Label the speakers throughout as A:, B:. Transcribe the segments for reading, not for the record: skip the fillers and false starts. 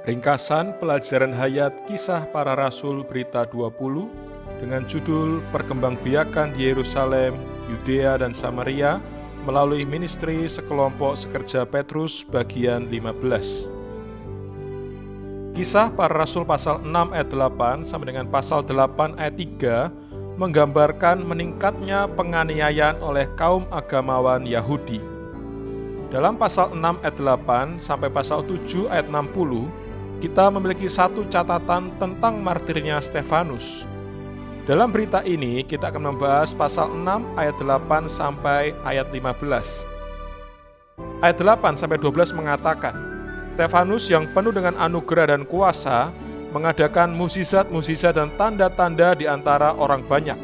A: Ringkasan pelajaran hayat Kisah Para Rasul Berita 20 dengan judul Perkembangbiakan di Yerusalem, Yudea dan Samaria melalui ministri sekelompok sekerja Petrus bagian 15. Kisah Para Rasul pasal 6 ayat 8 sampai dengan pasal 8 ayat 3 menggambarkan meningkatnya penganiayaan oleh kaum agamawan Yahudi. Dalam pasal 6 ayat 8 sampai pasal 7 ayat 60 kita memiliki satu catatan tentang martirnya Stefanus. Dalam berita ini, kita akan membahas pasal 6 ayat 8 sampai ayat 15. Ayat 8 sampai 12 mengatakan, Stefanus yang penuh dengan anugerah dan kuasa mengadakan mukjizat-mukjizat dan tanda-tanda di antara orang banyak.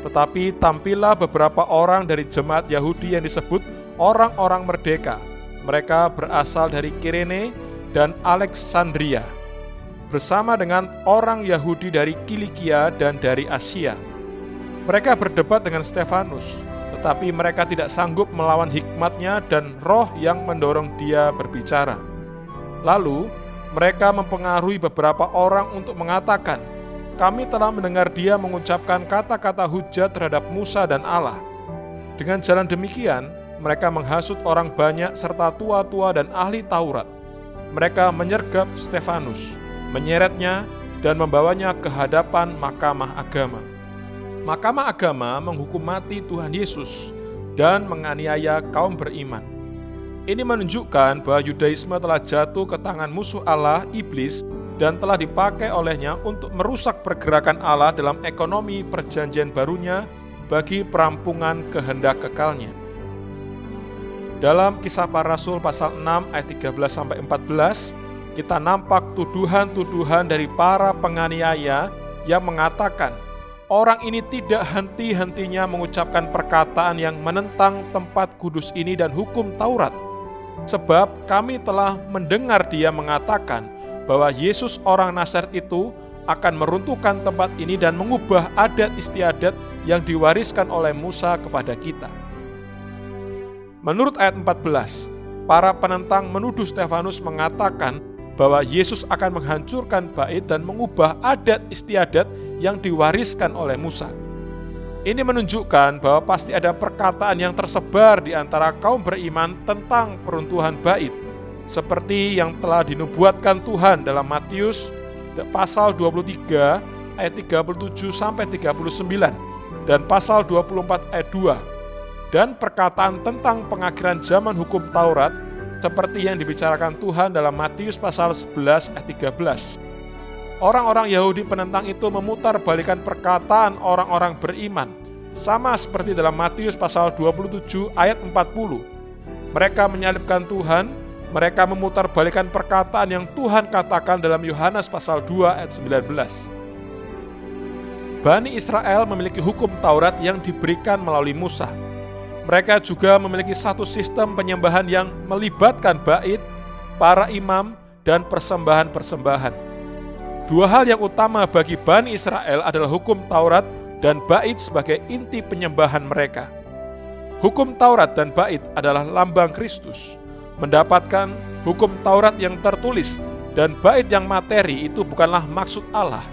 A: Tetapi tampillah beberapa orang dari jemaat Yahudi yang disebut orang-orang merdeka. Mereka berasal dari Kirene dan Alexandria, bersama dengan orang Yahudi dari Kilikia dan dari Asia. Mereka berdebat dengan Stefanus, tetapi mereka tidak sanggup melawan hikmatnya dan roh yang mendorong dia berbicara. Lalu, mereka mempengaruhi beberapa orang untuk mengatakan, "Kami telah mendengar dia mengucapkan kata-kata hujat terhadap Musa dan Allah." Dengan jalan demikian, mereka menghasut orang banyak serta tua-tua dan ahli Taurat. Mereka menyergap Stefanus, menyeretnya, dan membawanya ke hadapan mahkamah agama. Mahkamah agama menghukum mati Tuhan Yesus dan menganiaya kaum beriman. Ini menunjukkan bahwa Yudaisme telah jatuh ke tangan musuh Allah, iblis, dan telah dipakai olehnya untuk merusak pergerakan Allah dalam ekonomi perjanjian barunya bagi perampungan kehendak kekalnya. Dalam Kisah Para Rasul pasal 6 ayat 13-14, kita nampak tuduhan-tuduhan dari para penganiaya yang mengatakan, orang ini tidak henti-hentinya mengucapkan perkataan yang menentang tempat kudus ini dan hukum Taurat. Sebab kami telah mendengar dia mengatakan bahwa Yesus orang Nazaret itu akan meruntuhkan tempat ini dan mengubah adat istiadat yang diwariskan oleh Musa kepada kita. Menurut ayat 14, para penentang menuduh Stefanus mengatakan bahwa Yesus akan menghancurkan bait dan mengubah adat istiadat yang diwariskan oleh Musa. Ini menunjukkan bahwa pasti ada perkataan yang tersebar di antara kaum beriman tentang peruntuhan bait, seperti yang telah dinubuatkan Tuhan dalam Matius pasal 23 ayat 37-39 dan pasal 24 ayat 2. Dan perkataan tentang pengakhiran zaman hukum Taurat seperti yang dibicarakan Tuhan dalam Matius pasal 11 ayat 13. Orang-orang Yahudi penentang itu memutarbalikkan perkataan orang-orang beriman, sama seperti dalam Matius pasal 27 ayat 40. Mereka menyalibkan Tuhan, mereka memutarbalikkan perkataan yang Tuhan katakan dalam Yohanes pasal 2 ayat 19. Bani Israel memiliki hukum Taurat yang diberikan melalui Musa. Mereka juga memiliki satu sistem penyembahan yang melibatkan bait, para imam, dan persembahan-persembahan. Dua hal yang utama bagi Bani Israel adalah hukum Taurat dan bait sebagai inti penyembahan mereka. Hukum Taurat dan bait adalah lambang Kristus. Mendapatkan hukum Taurat yang tertulis dan bait yang materi itu bukanlah maksud Allah.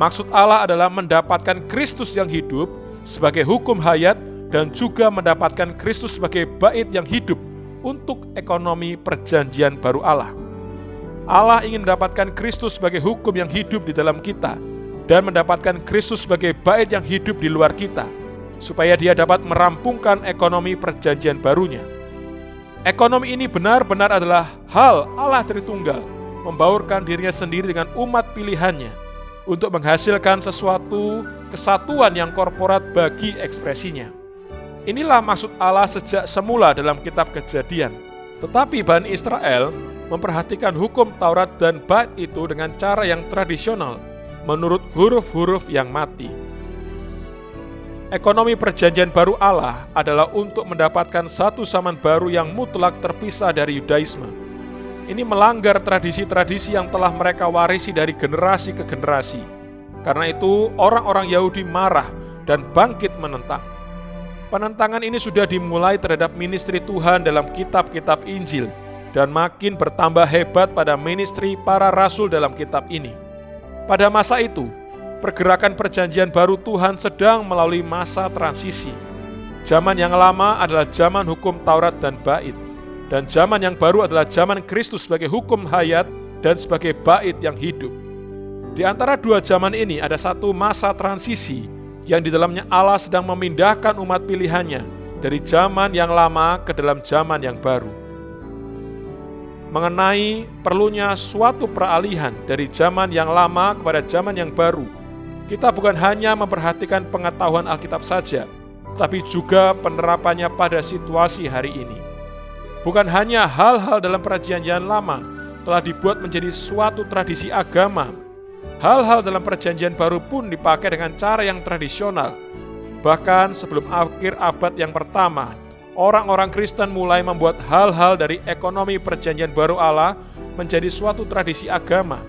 A: Maksud Allah adalah mendapatkan Kristus yang hidup sebagai hukum hayat dan juga mendapatkan Kristus sebagai bait yang hidup untuk ekonomi perjanjian baru Allah. Allah ingin mendapatkan Kristus sebagai hukum yang hidup di dalam kita dan mendapatkan Kristus sebagai bait yang hidup di luar kita, supaya dia dapat merampungkan ekonomi perjanjian barunya. Ekonomi ini benar-benar adalah hal Allah Tritunggal, membaurkan dirinya sendiri dengan umat pilihannya untuk menghasilkan sesuatu kesatuan yang korporat bagi ekspresinya. Inilah maksud Allah sejak semula dalam kitab Kejadian. Tetapi Bani Israel memperhatikan hukum Taurat dan bait itu dengan cara yang tradisional, menurut huruf-huruf yang mati. Ekonomi perjanjian baru Allah adalah untuk mendapatkan satu zaman baru yang mutlak terpisah dari Yudaisme. Ini melanggar tradisi-tradisi yang telah mereka warisi dari generasi ke generasi. Karena itu orang-orang Yahudi marah dan bangkit menentang. Penentangan ini sudah dimulai terhadap ministry Tuhan dalam kitab-kitab Injil dan makin bertambah hebat pada ministry para rasul dalam kitab ini. Pada masa itu, pergerakan perjanjian baru Tuhan sedang melalui masa transisi. Zaman yang lama adalah zaman hukum Taurat dan Bait, dan zaman yang baru adalah zaman Kristus sebagai hukum hayat dan sebagai Bait yang hidup. Di antara dua zaman ini ada satu masa transisi yang di dalamnya Allah sedang memindahkan umat pilihannya dari zaman yang lama ke dalam zaman yang baru. Mengenai perlunya suatu peralihan dari zaman yang lama kepada zaman yang baru, kita bukan hanya memperhatikan pengetahuan Alkitab saja, tapi juga penerapannya pada situasi hari ini. Bukan hanya hal-hal dalam perjanjian lama telah dibuat menjadi suatu tradisi agama, hal-hal dalam perjanjian baru pun dipakai dengan cara yang tradisional. Bahkan sebelum akhir abad yang pertama, orang-orang Kristen mulai membuat hal-hal dari ekonomi perjanjian baru Allah menjadi suatu tradisi agama.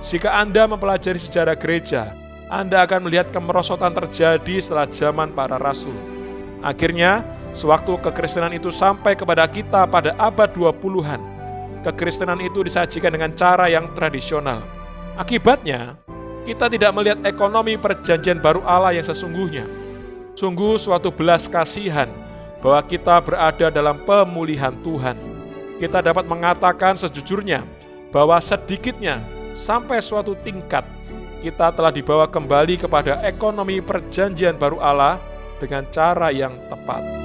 A: Jika Anda mempelajari sejarah gereja, Anda akan melihat kemerosotan terjadi setelah zaman para rasul. Akhirnya, sewaktu kekristenan itu sampai kepada kita pada abad 20-an, kekristenan itu disajikan dengan cara yang tradisional. Akibatnya, kita tidak melihat ekonomi perjanjian baru Allah yang sesungguhnya. Sungguh suatu belas kasihan bahwa kita berada dalam pemulihan Tuhan. Kita dapat mengatakan sejujurnya bahwa sedikitnya sampai suatu tingkat kita telah dibawa kembali kepada ekonomi perjanjian baru Allah dengan cara yang tepat.